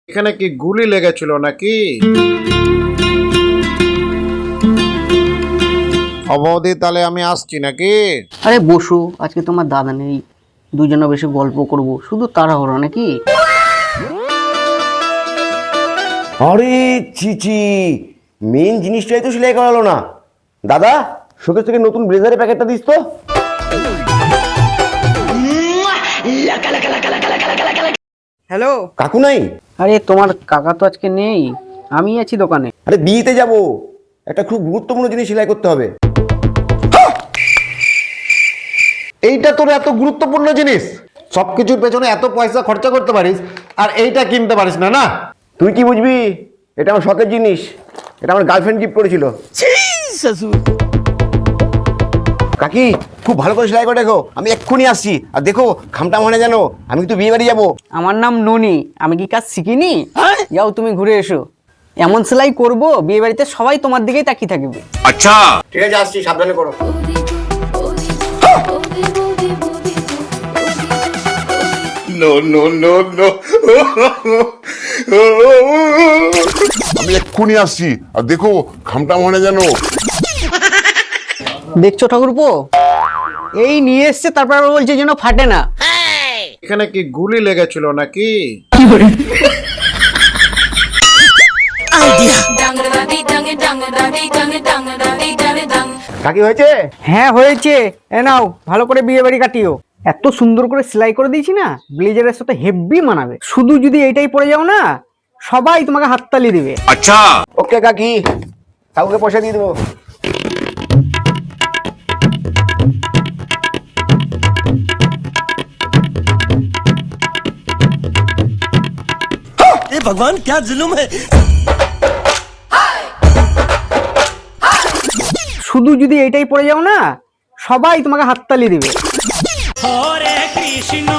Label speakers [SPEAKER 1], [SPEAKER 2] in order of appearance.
[SPEAKER 1] এখানে কি গুলি লেগেছিল নাকি? অবধি তাহলে আমি আসছি নাকি?
[SPEAKER 2] আরে বসো, আজকে তোমার দাদা নেই, দুজনে বেশি গল্প করব, শুধু তাড়াহুড়ো নাকি?
[SPEAKER 3] আরে চিচি, মেন জিনিসটাই তো সেলাই করালো না। দাদা, শোকেস থেকে নতুন ব্লেজারের প্যাকেটটা দিস তো।
[SPEAKER 2] হ্যালো
[SPEAKER 3] কাকু নাই?
[SPEAKER 2] আরে তোমার কাকা তো আজকে নেই, আমি আছি দোকানে।
[SPEAKER 3] আরে বিয়েতে যাব, একটা খুব গুরুত্বপূর্ণ জিনিস সেলাই করতে হবে।
[SPEAKER 1] এইটা তোর এত গুরুত্বপূর্ণ জিনিস, সবকিছুর পেছনে এত পয়সা খরচা করতে পারিস আর এইটা কিনতে পারিস না? না,
[SPEAKER 3] তুই কি বুঝবি, এটা আমার শখের জিনিস, এটা আমার গার্লফ্রেন্ড গিফট করেছিল। কাকি, খুব ভালো করে সেলাই করে দেখো, আমি এক্ষুনি আসছি। আর দেখো খামটা মানে জানো, আমি কিন্তু বিয়ে বাড়ি যাবো।
[SPEAKER 2] আমার নাম ননি, আমি কি কাজ শিখিনি? যাও তুমি ঘুরে এসো, এমন সেলাই করব বিয়ে বাড়িতে সবাই তোমার দিকেই তাকিয়ে থাকবে।
[SPEAKER 3] আচ্ছা ঠিক আছে, আসছি, সাবধানে করো।
[SPEAKER 4] আমি এক্ষুনি আসছি, আর দেখো খামটা মনে যেন।
[SPEAKER 2] দেখছো ঠাকুরপো, এই নিয়ে এসছে, তারপর আবার বলছে যেন ফাটে না।
[SPEAKER 1] এখানে কি গুলি লেগেছিল নাকি?
[SPEAKER 3] কাকি হয়েছে?
[SPEAKER 2] হ্যাঁ হয়েছে, এ নাও ভালো করে বিয়ে বাড়ি কাটিও। এত সুন্দর করে সেলাই করে দিয়েছি না, ব্লেজারের সাথে হেভি মানাবে। শুধু যদি এইটাই পরে যাও না, সবাই তোমাকে হাততালি দিবে।
[SPEAKER 3] ওকে কাকি, কাকুকে পয়সা দিয়ে দেবো।
[SPEAKER 5] ये भगवान क्या जुल्म है।
[SPEAKER 2] শুধু যদি এইটাই পরে যাও না, সবাই তোমাকে হাততালি দিবে।
[SPEAKER 5] हरे कृष्ण